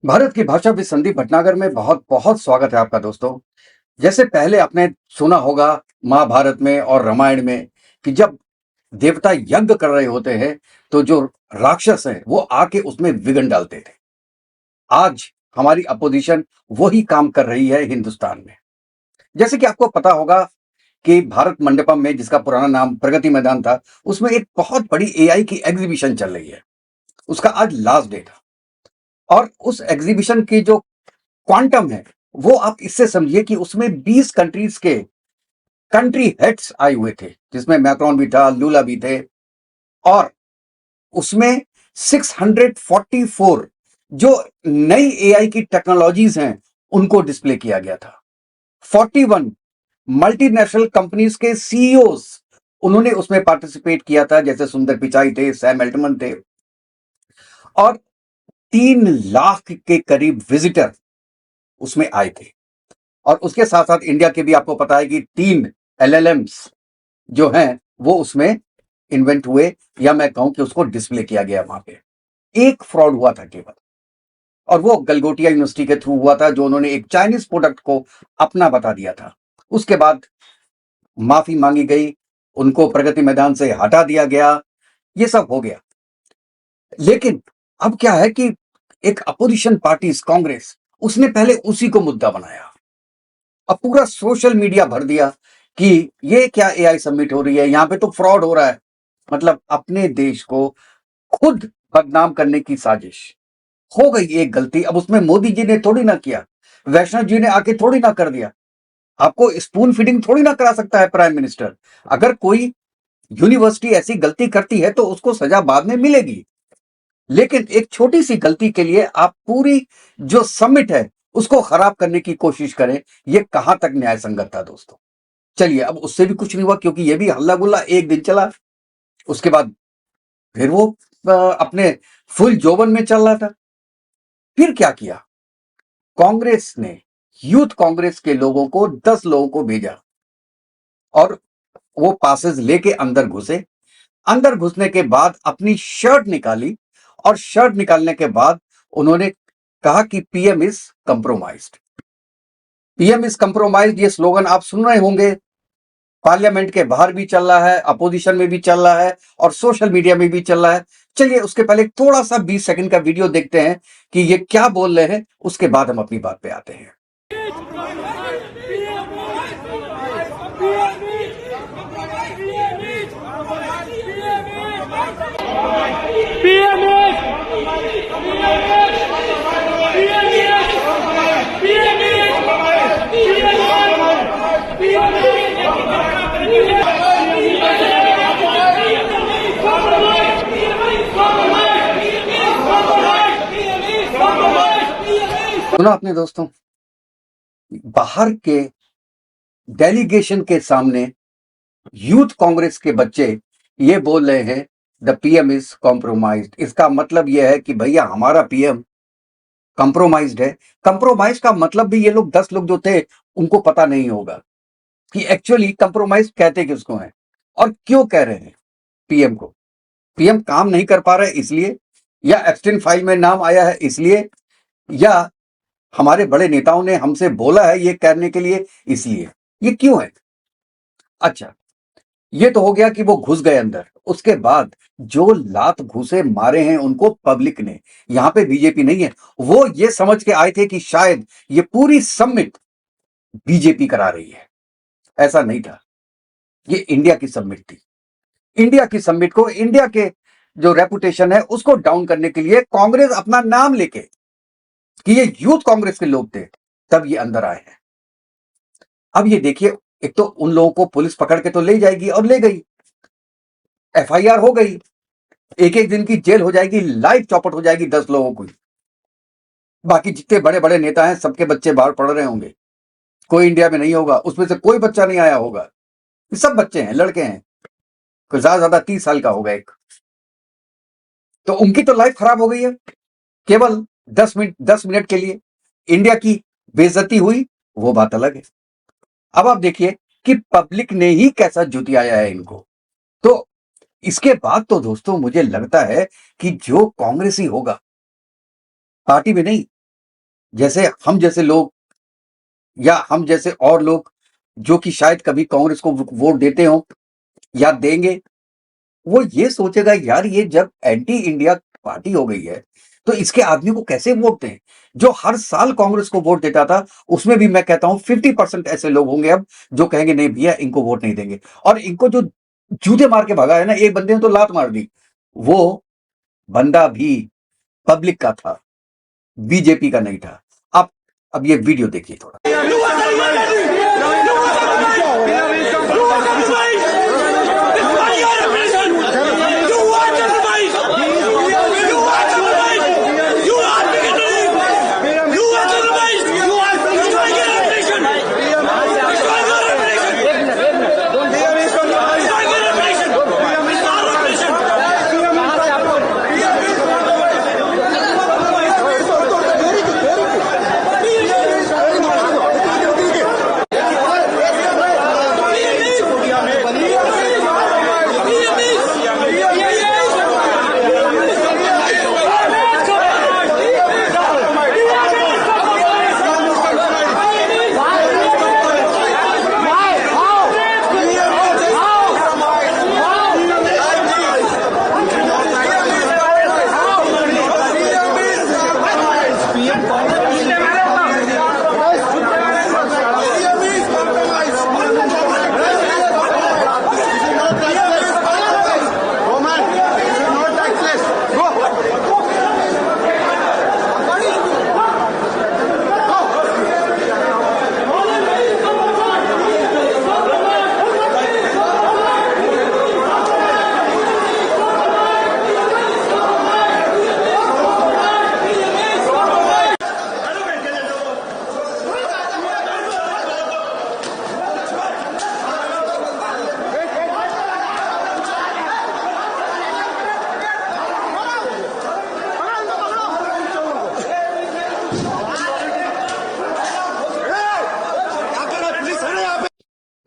भारत की भाषा भी संदीप भटनागर में बहुत बहुत स्वागत है आपका दोस्तों। जैसे पहले आपने सुना होगा महाभारत में और रामायण में कि जब देवता यज्ञ कर रहे होते हैं तो जो राक्षस हैं वो आके उसमें विघ्न डालते थे। आज हमारी अपोजिशन वही काम कर रही है हिंदुस्तान में। जैसे कि आपको पता होगा कि भारत मंडपम में, जिसका पुराना नाम प्रगति मैदान था, उसमें एक बहुत बड़ी एआई की एग्जीबिशन चल रही है। उसका आज लास्ट डे था और उस एग्जीबिशन की जो क्वांटम है, वो आप इससे समझिए कि उसमें 20 कंट्रीज के कंट्री हेड्स आए हुए थे, जिसमें मैक्रोन भी था, लूला भी थे। और उसमें 644 जो नई एआई की टेक्नोलॉजीज हैं उनको डिस्प्ले किया गया था। 41 मल्टीनेशनल कंपनीज के सीईओज उन्होंने उसमें पार्टिसिपेट किया था, जैसे सुंदर पिचाई थे, सैम एल्टमन थे। और 3 लाख के करीब विजिटर उसमें आए थे। और उसके साथ साथ इंडिया के भी आपको पता है कि 3 एलएलएम्स जो हैं वो उसमें इन्वेंट हुए, या मैं कहूं कि उसको डिस्प्ले किया गया वहां पे। एक फ्रॉड हुआ था केवल, और वो गलगोटिया यूनिवर्सिटी के थ्रू हुआ था, जो उन्होंने एक चाइनीज प्रोडक्ट को अपना बता दिया था। उसके बाद माफी मांगी गई, उनको प्रगति मैदान से हटा दिया गया, ये सब हो गया। लेकिन अब क्या है कि एक अपोजिशन पार्टी कांग्रेस, उसने पहले उसी को मुद्दा बनाया। अब पूरा सोशल मीडिया भर दिया कि ये क्या एआई सबमिट हो रही है, यहां पे तो फ्रॉड हो रहा है। मतलब अपने देश को खुद बदनाम करने की साजिश। हो गई एक गलती, अब उसमें मोदी जी ने थोड़ी ना किया, वैष्णव जी ने आके थोड़ी ना कर दिया। आपको स्पून फीडिंग थोड़ी ना करा सकता है प्राइम मिनिस्टर। अगर कोई यूनिवर्सिटी ऐसी गलती करती है तो उसको सजा बाद में मिलेगी, लेकिन एक छोटी सी गलती के लिए आप पूरी जो समिट है उसको खराब करने की कोशिश करें, ये कहां तक न्याय संगत था दोस्तों। चलिए, अब उससे भी कुछ नहीं हुआ, क्योंकि ये भी हल्ला गुल्ला एक दिन चला। उसके बाद फिर वो अपने फुल जोबन में चल रहा था। फिर क्या किया, कांग्रेस ने यूथ कांग्रेस के लोगों को 10 लोगों को भेजा और वो पासेस लेके अंदर घुसे। अंदर घुसने के बाद अपनी शर्ट निकाली, और शर्ट निकालने के बाद उन्होंने कहा कि PM is compromised. PM is compromised, ये स्लोगन आप सुन रहे होंगे, पार्लियामेंट के बाहर भी चल रहा है, अपोजिशन में भी चल रहा है, और सोशल मीडिया में भी चल रहा है। चलिए, उसके पहले थोड़ा सा 20 सेकंड का वीडियो देखते हैं कि ये क्या बोल रहे हैं, उसके बाद हम अपनी बात पे आते हैं। सुना आपने दोस्तों, बाहर के डेलीगेशन के सामने यूथ कांग्रेस के बच्चे ये बोल रहे हैं द पीएम इज कॉम्प्रोमाइज्ड। इसका मतलब यह है कि भैया हमारा पीएम कंप्रोमाइज्ड है। कंप्रोमाइज का मतलब भी ये लोग 10 लोग जो थे उनको पता नहीं होगा कि एक्चुअली कंप्रोमाइज कहते किसको हैं और क्यों कह रहे हैं। पीएम को, पीएम काम नहीं कर पा रहे इसलिए, या एक्सटेंड फाइल में नाम आया है इसलिए, या हमारे बड़े नेताओं ने हमसे बोला है ये करने के लिए इसलिए, ये क्यों है। अच्छा, ये तो हो गया कि वो घुस गए अंदर। उसके बाद जो लात घुसे मारे हैं उनको पब्लिक ने, यहां पे बीजेपी नहीं है, वो ये समझ के आए थे कि शायद ये पूरी समिट बीजेपी करा रही है। ऐसा नहीं था, ये इंडिया की समिट थी। इंडिया की समिट को, इंडिया के जो रेपुटेशन है उसको डाउन करने के लिए कांग्रेस अपना नाम लेके कि ये यूथ कांग्रेस के लोग थे, तब ये अंदर आए हैं। अब ये देखिए, एक तो उन लोगों को पुलिस पकड़ के तो ले जाएगी, और ले गई, एफआईआर हो गई, एक एक दिन की जेल हो जाएगी, लाइफ चौपट हो जाएगी 10 लोगों को। बाकी जितने बड़े बड़े नेता हैं सबके बच्चे बाहर पढ़ रहे होंगे, कोई इंडिया में नहीं होगा, उसमें से कोई बच्चा नहीं आया होगा। ये सब बच्चे हैं, लड़के हैं, कोई ज्यादा 30 साल का होगा एक। तो उनकी तो लाइफ खराब हो गई है केवल 10 मिनट के लिए। इंडिया की बेइज्जती हुई, वो बात अलग है। अब आप देखिए कि पब्लिक ने ही कैसा जुटियाया है इनको। तो इसके बाद तो दोस्तों मुझे लगता है कि जो कांग्रेसी होगा, पार्टी में नहीं, जैसे हम जैसे लोग या हम जैसे और लोग जो कि शायद कभी कांग्रेस को वोट देते हो या देंगे, वो ये सोचेगा यार ये जब एंटी इंडिया पार्टी हो गई है तो इसके आदमी को कैसे वोट दें। जो हर साल कांग्रेस को वोट देता था उसमें भी मैं कहता हूं 50% ऐसे लोग होंगे अब जो कहेंगे नहीं भैया इनको वोट नहीं देंगे। और इनको जो जूते मार के भगा है ना, एक बंदे ने तो लात मार दी, वो बंदा भी पब्लिक का था, बीजेपी का नहीं था। आप अब ये वीडियो देखिए थोड़ा।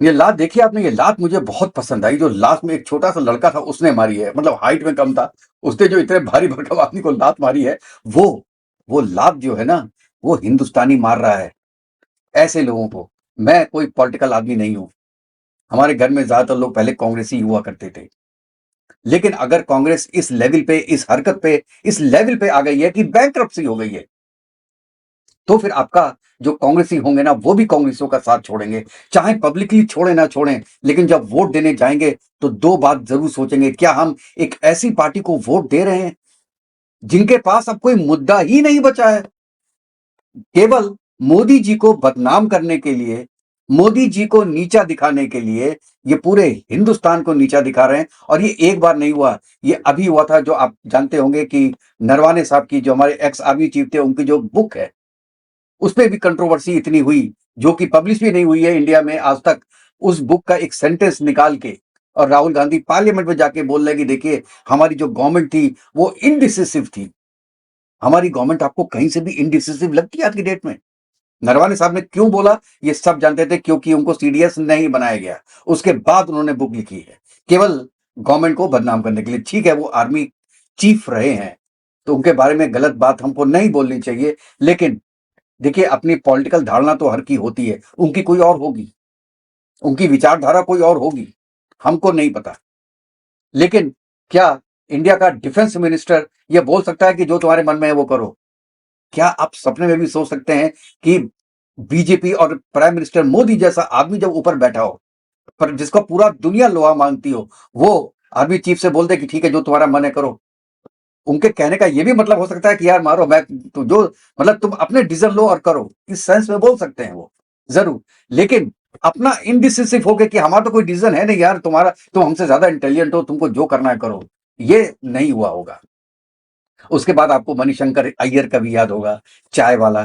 ये लात देखिए आपने, ये लात मुझे बहुत पसंद आई। जो लास्ट में एक छोटा सा लड़का था उसने मारी है, मतलब हाइट में कम था, उसने जो इतने भारी भरकम आदमी को लात मारी है, वो लात जो है ना, वो हिंदुस्तानी मार रहा है ऐसे लोगों को। मैं कोई पॉलिटिकल आदमी नहीं हूं, हमारे घर में ज्यादातर लोग पहले कांग्रेसी हुआ करते थे, लेकिन अगर कांग्रेस इस लेवल पे, इस हरकत पे, इस लेवल पे आ गई है कि बैंकरप्सी हो गई है, तो फिर आपका जो कांग्रेसी होंगे ना वो भी कांग्रेसियों का साथ छोड़ेंगे, चाहे पब्लिकली छोड़े ना छोड़ें, लेकिन जब वोट देने जाएंगे तो दो बात जरूर सोचेंगे, क्या हम एक ऐसी पार्टी को वोट दे रहे हैं जिनके पास अब कोई मुद्दा ही नहीं बचा है। केवल मोदी जी को बदनाम करने के लिए, मोदी जी को नीचा दिखाने के लिए ये पूरे हिंदुस्तान को नीचा दिखा रहे हैं। और ये एक बार नहीं हुआ, ये अभी हुआ था। जो आप जानते होंगे कि नरवाने साहब की, जो हमारे एक्स आर्मी चीफ थे, उनकी जो बुक है उसपे भी कंट्रोवर्सी इतनी हुई, जो कि पब्लिश भी नहीं हुई है इंडिया में आज तक। उस बुक का एक सेंटेंस निकाल के और राहुल गांधी पार्लियामेंट में जाके बोल रहे कि देखिए हमारी जो गवर्नमेंट थी वो इनडिसिसिव थी। हमारी गवर्नमेंट आपको कहीं से भी इनडिसिसिव लगती है आज की डेट में? नरवाने साहब ने क्यों बोला ये सब जानते थे, क्योंकि उनको सीडीएस नहीं बनाया गया। उसके बाद उन्होंने बुक लिखी है केवल गवर्नमेंट को बदनाम करने के लिए। ठीक है वो आर्मी चीफ रहे हैं तो उनके बारे में गलत बात हमको नहीं बोलनी चाहिए, लेकिन देखिए अपनी पॉलिटिकल धारणा तो हर की होती है, उनकी कोई और होगी, उनकी विचारधारा कोई और होगी, हमको नहीं पता। लेकिन क्या इंडिया का डिफेंस मिनिस्टर यह बोल सकता है कि जो तुम्हारे मन में है वो करो? क्या आप सपने में भी सोच सकते हैं कि बीजेपी और प्राइम मिनिस्टर मोदी जैसा आदमी जब ऊपर बैठा हो, पर जिसको पूरा दुनिया लोहा मांगती हो, वो आर्मी चीफ से बोल दे कि ठीक है जो तुम्हारा मन है करो? उनके कहने का ये भी मतलब हो सकता है कि यार मारो, मैं तो जो मतलब तुम अपने डिसीजन लो और करो, इस सेंस में बोल सकते हैं वो जरूर। लेकिन अपना इनडिसिसिव हो गए कि हमारा तो कोई डिसीजन है नहीं यार, तुम्हारा तुम हमसे ज्यादा इंटेलिजेंट हो, तुमको जो करना है करो, ये नहीं हुआ होगा। उसके बाद आपको मणिशंकर अय्यर का भी याद होगा, चाय वाला।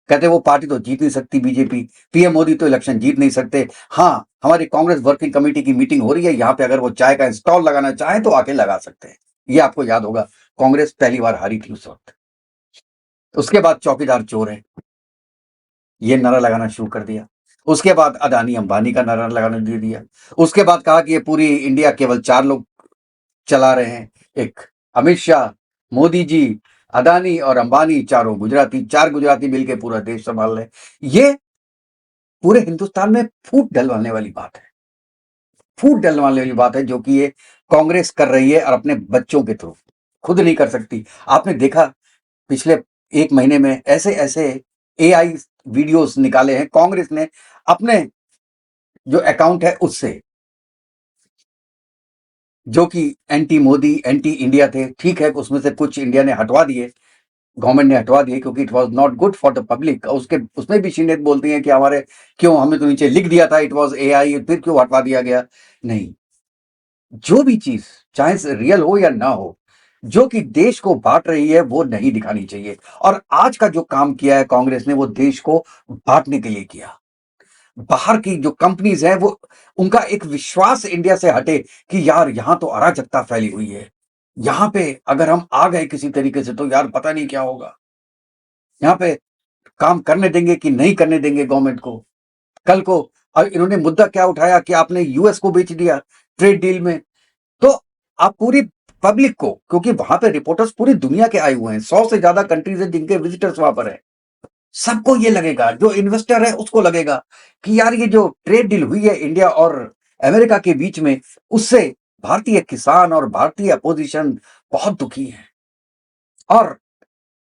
कहते वो पार्टी तो जीत नहीं सकती बीजेपी, पीएम मोदी तो इलेक्शन जीत नहीं सकते। हाँ हमारी कांग्रेस वर्किंग कमेटी की मीटिंग हो रही है, यहाँ पे अगर वो चाय का स्टॉल लगाना चाहे तो आके लगा सकते हैं। ये आपको याद होगा, कांग्रेस पहली बार हारी थी उस वक्त। उसके बाद चौकीदार चोर है, ये नारा लगाना शुरू कर दिया। उसके बाद अदानी अंबानी का नारा लगाना दे दिया। उसके बाद कहा कि ये पूरी इंडिया केवल 4 लोग चला रहे हैं, एक अमित शाह, मोदी जी, अदानी और अंबानी चारों गुजराती, 4 गुजराती मिलके पूरा देश संभाल रहे हैं। ये पूरे हिंदुस्तान में फूट डलवाने वाली बात है। फूट डलवाने वाली बात है जो कि ये कांग्रेस कर रही है और अपने बच्चों के थ्रू, खुद नहीं कर सकती। आपने देखा पिछले 1 महीने में ऐसे-ऐसे एआई वीडियोस निकाले हैं कांग्रेस ने अपने जो अकाउंट है उससे, जो कि एंटी मोदी, एंटी इंडिया थे। ठीक है, उसमें से कुछ इंडिया ने हटवा दिए, गवर्नमेंट ने हटवा दिए क्योंकि it was not good for the public. उसके उसमें भी शिंदे बोलती हैं कि हमारे क्यों, हमने तो नीचे लिख दिया था इट वाज एआई, फिर क्यों हटवा दिया गया? नहीं, जो भी चीज चाहे रियल हो या ना हो, जो कि देश को बांट रही है वो नहीं दिखानी चाहिए। और आज का जो काम किया है कांग्रेस ने वो देश को बांटने के लिए किया। बाहर की जो कंपनीज हैं वो, उनका एक विश्वास इंडिया से हटे कि यार यहां तो अराजकता फैली हुई है, यहां पे अगर हम आ गए किसी तरीके से तो यार पता नहीं क्या होगा, यहाँ पे काम करने देंगे कि नहीं करने देंगे गवर्नमेंट को। कल को इन्होंने मुद्दा क्या उठाया कि आपने यूएस को बेच दिया ट्रेड डील में, तो आप पूरी पब्लिक को, क्योंकि वहां पे रिपोर्टर्स पूरी दुनिया के आए हुए हैं, 100 से ज्यादा कंट्रीज हैं जिनके विजिटर्स वहां पर हैं, सबको ये लगेगा, जो इन्वेस्टर है उसको लगेगा कि यार ये जो ट्रेड डील हुई है इंडिया और अमेरिका के बीच में, उससे भारतीय किसान और भारतीय अपोजिशन बहुत दुखी है और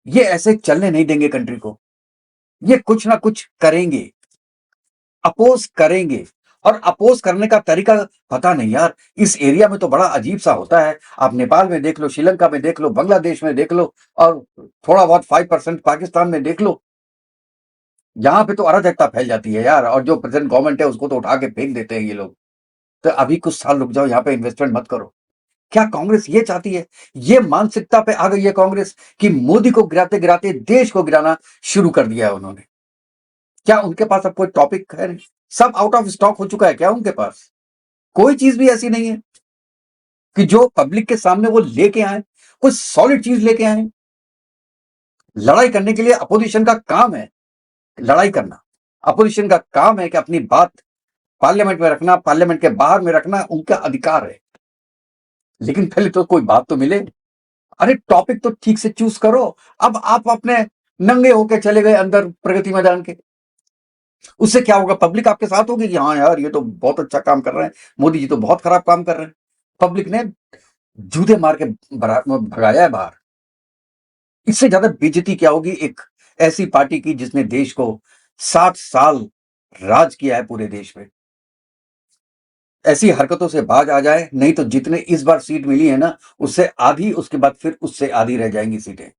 ये ऐसे चलने नहीं देंगे कंट्री को, ये कुछ ना कुछ करेंगे, अपोज करेंगे। और अपोज करने का तरीका पता नहीं यार, इस एरिया में तो बड़ा अजीब सा होता है। आप नेपाल में देख लो, श्रीलंका में देख लो, बांग्लादेश में देख लो और थोड़ा बहुत 5% पाकिस्तान में देख लो, यहां पे तो अराजकता फैल जाती है यार, और जो प्रेजेंट गवर्नमेंट है उसको तो उठा के फेंक देते हैं ये लोग। तो अभी कुछ साल रुक जाओ, यहाँ पे इन्वेस्टमेंट मत करो। क्या कांग्रेस ये चाहती है? ये मानसिकता पे आ गई है कांग्रेस कि मोदी को गिराते गिराते देश को गिराना शुरू कर दिया है उन्होंने। क्या उनके पास अब कोई टॉपिक है? नहीं, सब आउट ऑफ स्टॉक हो चुका है क्या उनके पास? कोई चीज भी ऐसी नहीं है कि जो पब्लिक के सामने वो लेके आए, कोई सॉलिड चीज लेके आए। लड़ाई करने के लिए अपोजिशन का काम है लड़ाई करना। अपोजिशन का काम है कि अपनी बात पार्लियामेंट में रखना, पार्लियामेंट के बाहर में रखना उनका अधिकार है, लेकिन पहले तो कोई बात तो मिले। अरे टॉपिक तो ठीक से चूज करो। अब आप अपने नंगे होके चले गए अंदर प्रगति मैदान के, उससे क्या होगा? पब्लिक आपके साथ होगी कि हाँ यार ये तो बहुत अच्छा काम कर रहे हैं, मोदी जी तो बहुत खराब काम कर रहे हैं। पब्लिक ने जूते मार के भगाया है बाहर। इससे ज्यादा बेइज्जती क्या होगी एक ऐसी पार्टी की जिसने देश को 60 साल राज किया है पूरे देश में। ऐसी हरकतों से बाज आ जाए, नहीं तो जितने इस बार सीट मिली है ना, उससे आधी, उसके बाद फिर उससे आधी रह जाएंगी सीटें।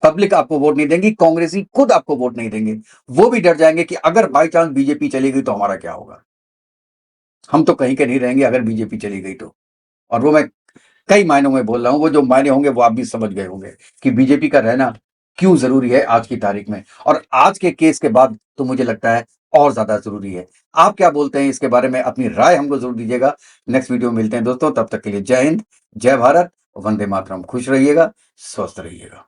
पब्लिक आपको वोट नहीं देंगी, कांग्रेसी खुद आपको वोट नहीं देंगे। वो भी डर जाएंगे कि अगर बाई चांस बीजेपी चली गई तो हमारा क्या होगा। हम तो कहीं के नहीं रहेंगे अगर बीजेपी चली गई तो। और वो मैं कई मायनों में बोल रहा हूं, वो जो मायने होंगे वो आप भी समझ गए होंगे कि बीजेपी का रहना क्यों जरूरी है आज की तारीख में, और आज के केस के बाद तो मुझे लगता है और ज्यादा जरूरी है। आप क्या बोलते हैं इसके बारे में? अपनी राय हमको जरूर दीजिएगा। नेक्स्ट वीडियो में मिलते हैं दोस्तों, तब तक के लिए जय हिंद, जय भारत, वंदे मातरम। खुश रहिएगा, स्वस्थ रहिएगा।